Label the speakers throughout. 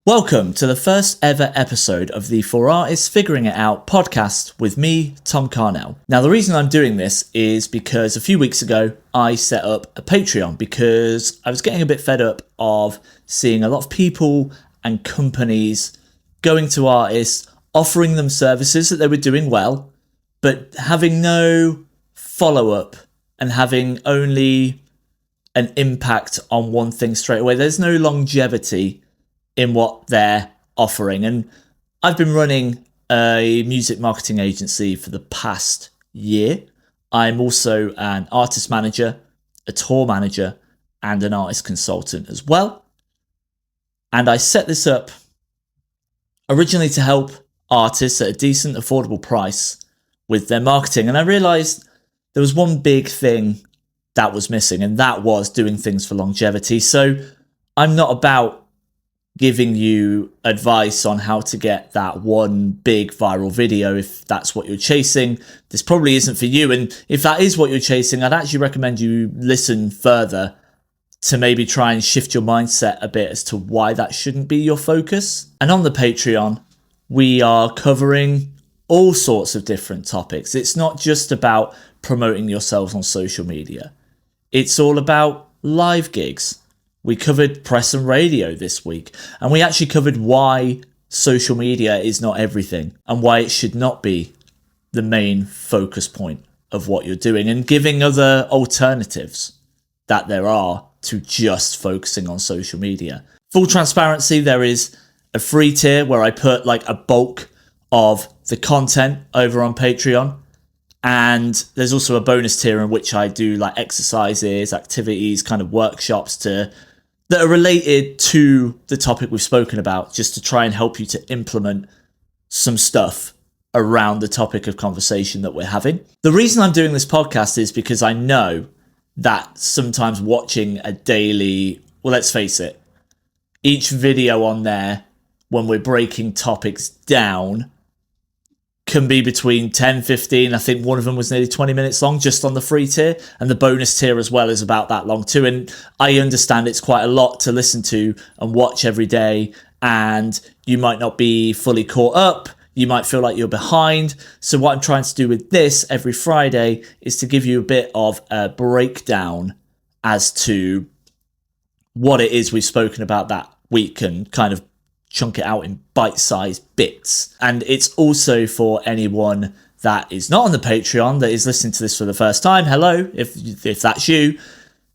Speaker 1: Welcome to the first ever episode of the For Artists Figuring It Out podcast with me, Tom Carnell. Now, the reason I'm doing this is because a few weeks ago, I set up a Patreon because I was getting a bit fed up of seeing a lot of people and companies going to artists, offering them services that they were doing well, but having no follow-up and having only an impact on one thing straight away. There's no longevity in what they're offering. And I've been running a music marketing agency for the past year. I'm also an artist manager, a tour manager, and an artist consultant as well. And I set this up originally to help artists at a decent, affordable price with their marketing. And I realized there was one big thing that was missing, and that was doing things for longevity. So I'm not about giving you advice on how to get that one big viral video. If that's what you're chasing, this probably isn't for you. And if that is what you're chasing, I'd actually recommend you listen further to maybe try and shift your mindset a bit as to why that shouldn't be your focus. And on the Patreon, we are covering all sorts of different topics. It's not just about promoting yourselves on social media. It's all about live gigs. We covered press and radio this week, and we actually covered why social media is not everything and why it should not be the main focus point of what you're doing, and giving other alternatives that there are to just focusing on social media. Full transparency, there is a free tier where I put like a bulk of the content over on Patreon. And there's also a bonus tier in which I do like exercises, activities, kind of workshops that are related to the topic we've spoken about, just to try and help you to implement some stuff around the topic of conversation that we're having. The reason I'm doing this podcast is because I know that sometimes watching a daily, well, let's face it, each video on there, when we're breaking topics down, can be between 10, 15. I think one of them was nearly 20 minutes long just on the free tier, and the bonus tier as well is about that long too. And I understand it's quite a lot to listen to and watch every day, and you might not be fully caught up. You might feel like you're behind. So what I'm trying to do with this every Friday is to give you a bit of a breakdown as to what it is we've spoken about that week and kind of chunk it out in bite-sized bits. And it's also for anyone that is not on the Patreon, that is listening to this for the first time. Hello, if that's you,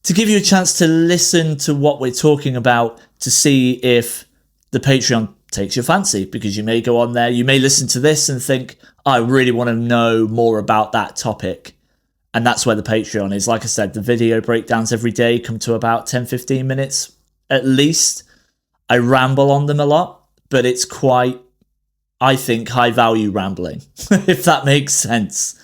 Speaker 1: to give you a chance to listen to what we're talking about, to see if the Patreon takes your fancy, because you may go on there, you may listen to this and think, I really want to know more about that topic. And that's where the Patreon is. Like I said, the video breakdowns every day come to about 10, 15 minutes at least. I ramble on them a lot, but it's quite, I think, high value rambling, if that makes sense.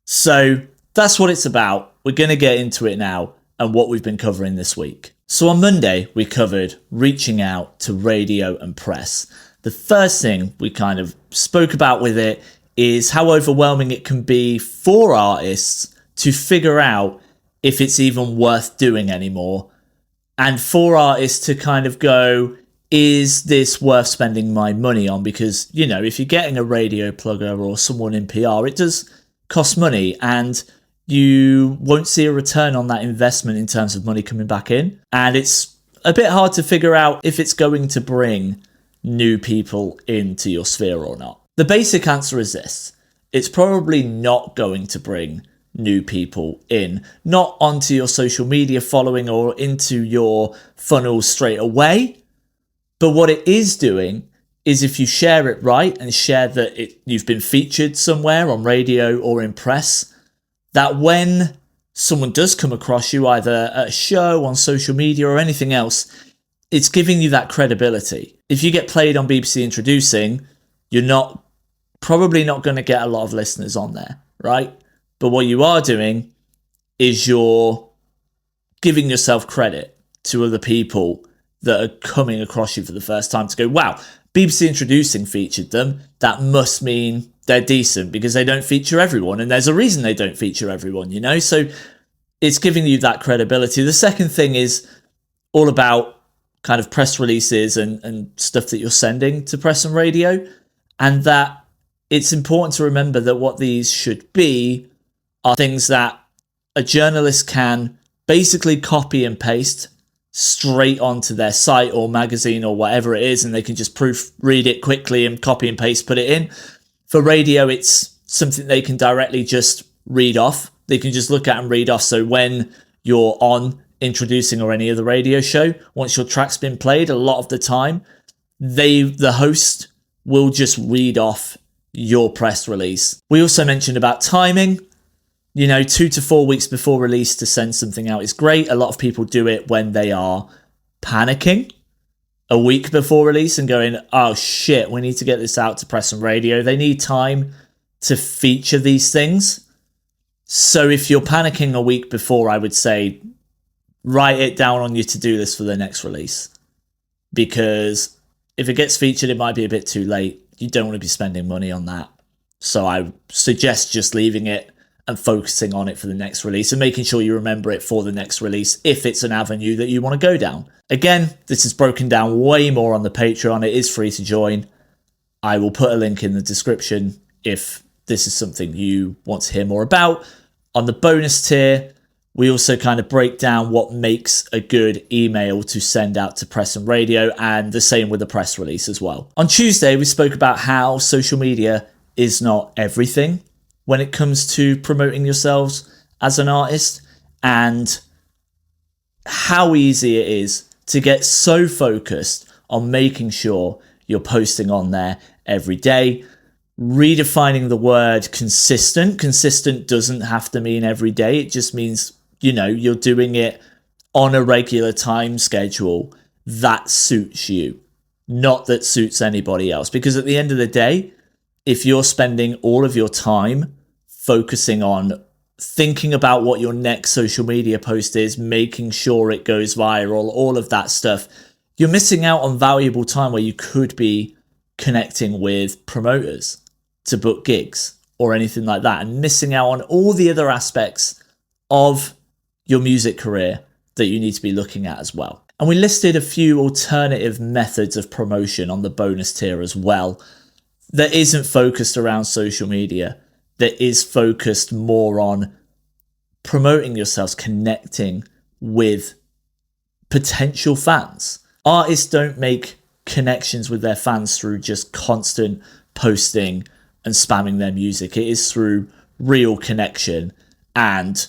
Speaker 1: So that's what it's about. We're going to get into it now and what we've been covering this week. So on Monday, we covered reaching out to radio and press. The first thing we kind of spoke about with it is how overwhelming it can be for artists to figure out if it's even worth doing anymore. And for artists to kind of go, is this worth spending my money on? Because, you know, if you're getting a radio plugger or someone in PR, it does cost money, and you won't see a return on that investment in terms of money coming back in. And it's a bit hard to figure out if it's going to bring new people into your sphere or not. The basic answer is this: it's probably not going to bring new people in, not onto your social media following or into your funnel straight away. But what it is doing is, if you share it right and share that you've been featured somewhere on radio or in press, that when someone does come across you, either at a show, on social media or anything else, it's giving you that credibility. If you get played on BBC Introducing, you're probably not going to get a lot of listeners on there, right? But what you are doing is you're giving yourself credit to other people that are coming across you for the first time to go, wow, BBC Introducing featured them. That must mean they're decent, because they don't feature everyone. And there's a reason they don't feature everyone, you know? So it's giving you that credibility. The second thing is all about kind of press releases and stuff that you're sending to press and radio, and that it's important to remember that what these should be are things that a journalist can basically copy and paste straight onto their site or magazine or whatever it is, and they can just proofread it quickly and copy and paste, put it in. For radio, it's something they can directly just read off. They can just look at and read off. So when you're on introducing or any other radio show, once your track's been played, a lot of the time, the host will just read off your press release. We also mentioned about timing. 2 to 4 weeks before release to send something out is great. A lot of people do it when they are panicking a week before release and going, oh shit, we need to get this out to press and radio. They need time to feature these things. So if you're panicking a week before, I would say write it down on your to-do list for the next release. Because if it gets featured, it might be a bit too late. You don't want to be spending money on that. So I suggest just leaving it and focusing on it for the next release and making sure you remember it for the next release if it's an avenue that you want to go down. Again, this is broken down way more on the Patreon. It is free to join. I will put a link in the description if this is something you want to hear more about. On the bonus tier, we also kind of break down what makes a good email to send out to press and radio, and the same with the press release as well. On Tuesday, we spoke about how social media is not everything when it comes to promoting yourselves as an artist, and how easy it is to get so focused on making sure you're posting on there every day. Redefining the word consistent. Consistent doesn't have to mean every day. It just means, you're doing it on a regular time schedule that suits you, not that suits anybody else. Because at the end of the day, if you're spending all of your time focusing on thinking about what your next social media post is, making sure it goes viral, all of that stuff, you're missing out on valuable time where you could be connecting with promoters to book gigs or anything like that, and missing out on all the other aspects of your music career that you need to be looking at as well. And we listed a few alternative methods of promotion on the bonus tier as well that isn't focused around social media, that is focused more on promoting yourselves, connecting with potential fans. Artists don't make connections with their fans through just constant posting and spamming their music. It is through real connection. And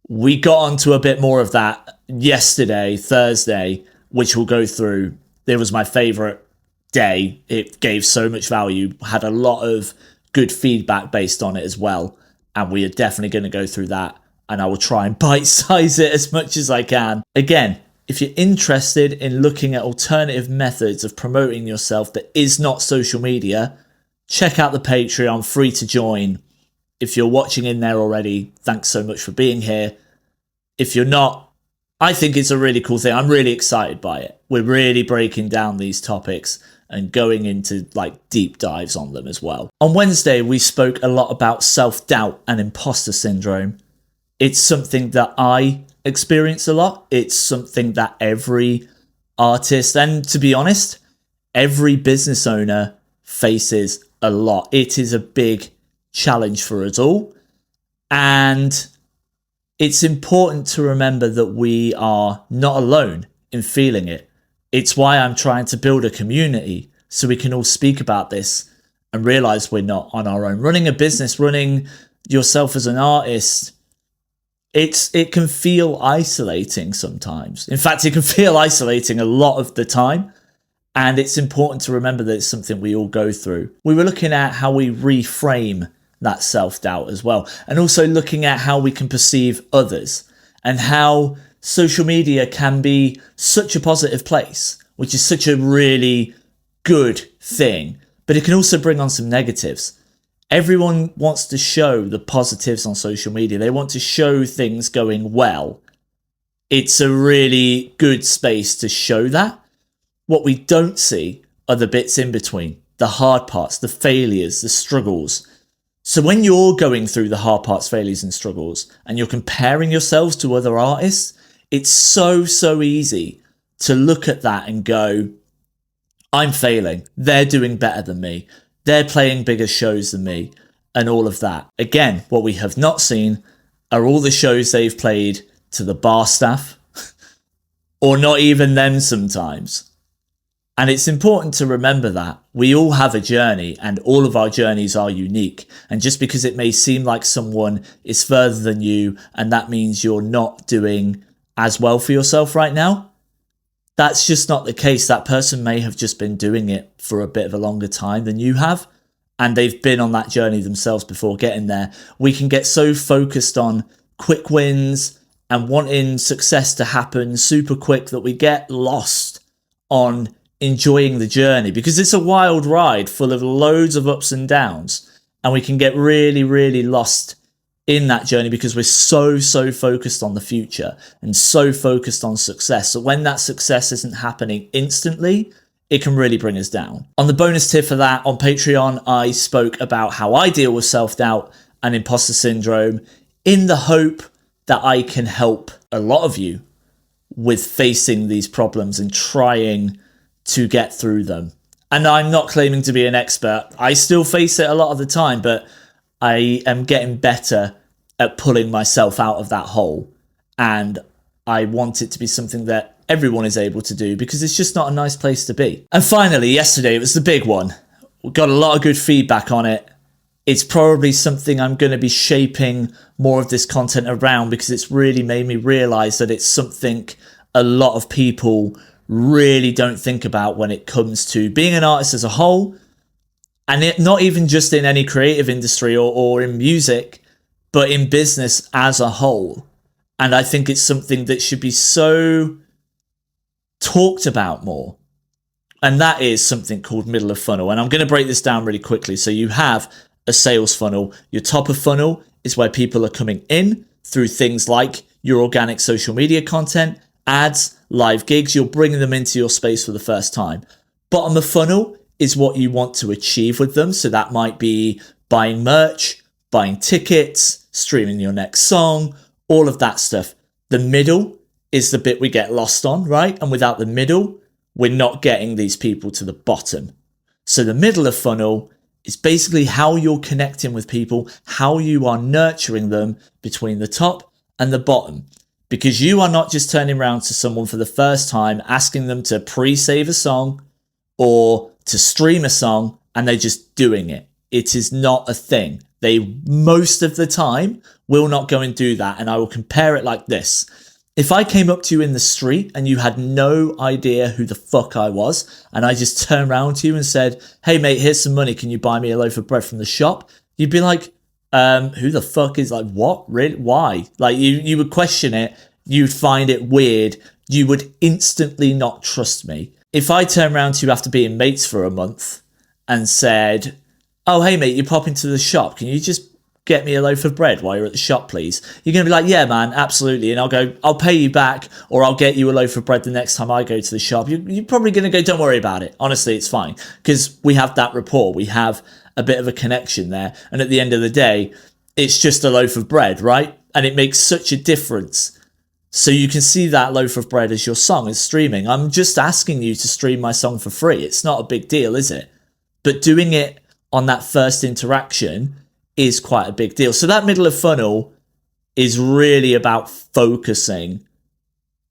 Speaker 1: we got onto a bit more of that yesterday, Thursday, which we'll go through. It was my favorite day. It gave so much value, had a lot of good feedback based on it as well. And we are definitely going to go through that. And I will try and bite-size it as much as I can. Again, if you're interested in looking at alternative methods of promoting yourself that is not social media, check out the Patreon, free to join. If you're watching in there already, thanks so much for being here. If you're not, I think it's a really cool thing. I'm really excited by it. We're really breaking down these topics and going into deep dives on them as well. On Wednesday, we spoke a lot about self-doubt and imposter syndrome. It's something that I experience a lot. It's something that every artist, and to be honest, every business owner faces a lot. It is a big challenge for us all. And it's important to remember that we are not alone in feeling it. It's why I'm trying to build a community so we can all speak about this and realize we're not on our own. Running a business, running yourself as an artist, it can feel isolating sometimes. In fact, it can feel isolating a lot of the time. And it's important to remember that it's something we all go through. We were looking at how we reframe that self-doubt as well. And also looking at how we can perceive others and how social media can be such a positive place, which is such a really good thing, but it can also bring on some negatives. Everyone wants to show the positives on social media. They want to show things going well. It's a really good space to show that. What we don't see are the bits in between, the hard parts, the failures, the struggles. So when you're going through the hard parts, failures and struggles, and you're comparing yourselves to other artists, it's so easy to look at that and go, I'm failing. They're doing better than me. They're playing bigger shows than me and all of that. Again, what we have not seen are all the shows they've played to the bar staff or not even them sometimes. And it's important to remember that we all have a journey and all of our journeys are unique. And just because it may seem like someone is further than you and that means you're not doing as well for yourself right now, that's just not the case. That person may have just been doing it for a bit of a longer time than you have, and they've been on that journey themselves before getting there. We can get so focused on quick wins and wanting success to happen super quick that we get lost on enjoying the journey, because it's a wild ride full of loads of ups and downs, and we can get really, really lost in that journey because we're so focused on the future and so focused on success. So when that success isn't happening instantly, it can really bring us down. On the bonus tip for that, on Patreon, I spoke about how I deal with self-doubt and imposter syndrome in the hope that I can help a lot of you with facing these problems and trying to get through them. And I'm not claiming to be an expert. I still face it a lot of the time, but I am getting better at pulling myself out of that hole. And I want it to be something that everyone is able to do because it's just not a nice place to be. And finally, yesterday, it was the big one. We got a lot of good feedback on it. It's probably something I'm going to be shaping more of this content around because it's really made me realize that it's something a lot of people really don't think about when it comes to being an artist as a whole, and it not even just in any creative industry or in music, but in business as a whole. And I think it's something that should be so talked about more. And that is something called middle of funnel. And I'm going to break this down really quickly. So you have a sales funnel. Your top of funnel is where people are coming in through things like your organic social media content, ads, live gigs. You're bringing them into your space for the first time. Bottom of funnel is what you want to achieve with them. So that might be buying merch, buying tickets, streaming your next song, all of that stuff. The middle is the bit we get lost on, right? And without the middle, we're not getting these people to the bottom. So the middle of funnel is basically how you're connecting with people, how you are nurturing them between the top and the bottom. Because you are not just turning around to someone for the first time, asking them to pre-save a song or to stream a song, and they're just doing it. It is not a thing. They, most of the time, will not go and do that. And I will compare it like this. If I came up to you in the street and you had no idea who the fuck I was, and I just turned around to you and said, hey mate, here's some money, can you buy me a loaf of bread from the shop? You'd be like, who the fuck is, like, what? Really? Why? Like, you would question it. You'd find it weird. You would instantly not trust me. If I turn around to you after being mates for a month and said, oh, hey mate, you pop into the shop, can you just get me a loaf of bread while you're at the shop, please? You're going to be like, yeah, man, absolutely. And I'll go, I'll pay you back, or I'll get you a loaf of bread the next time I go to the shop. You're probably going to go, don't worry about it. Honestly, it's fine. Because we have that rapport. We have a bit of a connection there. And at the end of the day, it's just a loaf of bread, right? And it makes such a difference. So you can see that loaf of bread as your song is streaming. I'm just asking you to stream my song for free. It's not a big deal, is it? But doing it on that first interaction is quite a big deal. So that middle of funnel is really about focusing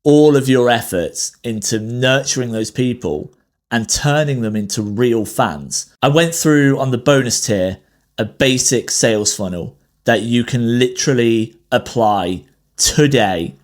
Speaker 1: all of your efforts into nurturing those people and turning them into real fans. I went through on the bonus tier a basic sales funnel that you can literally apply today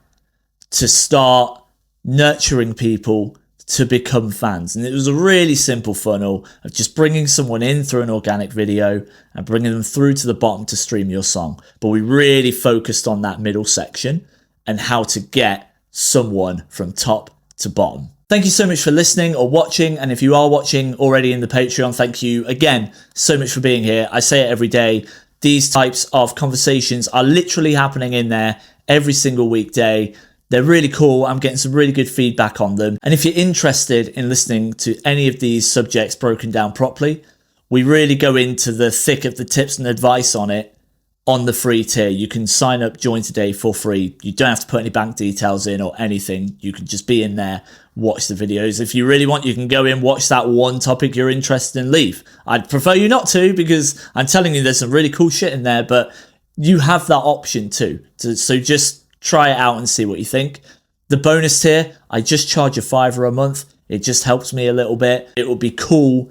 Speaker 1: to start nurturing people to become fans. And it was a really simple funnel of just bringing someone in through an organic video and bringing them through to the bottom to stream your song. But we really focused on that middle section and how to get someone from top to bottom. Thank you so much for listening or watching. And if you are watching already in the Patreon, thank you again so much for being here. I say it every day. These types of conversations are literally happening in there every single weekday. They're really cool. I'm getting some really good feedback on them. And if you're interested in listening to any of these subjects broken down properly, we really go into the thick of the tips and advice on it on the free tier. You can sign up, join today for free. You don't have to put any bank details in or anything. You can just be in there, watch the videos. If you really want, you can go in, watch that one topic you're interested in, leave. I'd prefer you not to, because I'm telling you there's some really cool shit in there, but you have that option too. So just try it out and see what you think. The bonus tier, I just charge a £5 a month. It just helps me a little bit. It would be cool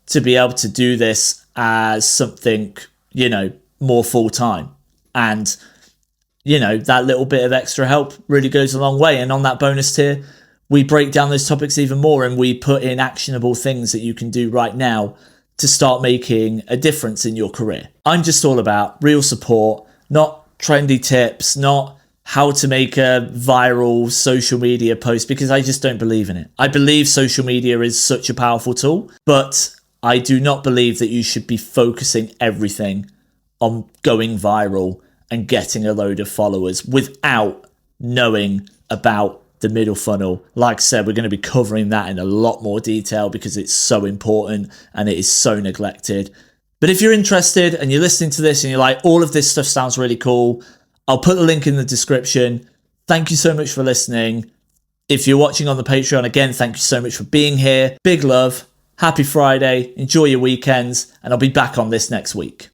Speaker 1: to be able to do this as something, you know, more full time. And, you know, that little bit of extra help really goes a long way. And on that bonus tier, we break down those topics even more, and we put in actionable things that you can do right now to start making a difference in your career. I'm just all about real support, not trendy tips, not how to make a viral social media post, because I just don't believe in it. I believe social media is such a powerful tool, but I do not believe that you should be focusing everything on going viral and getting a load of followers without knowing about the middle funnel. Like I said, we're going to be covering that in a lot more detail because it's so important and it is so neglected. But if you're interested and you're listening to this and you're like, all of this stuff sounds really cool, I'll put the link in the description. Thank you so much for listening. If you're watching on the Patreon, again, thank you so much for being here. Big love. Happy Friday. Enjoy your weekends. And I'll be back on this next week.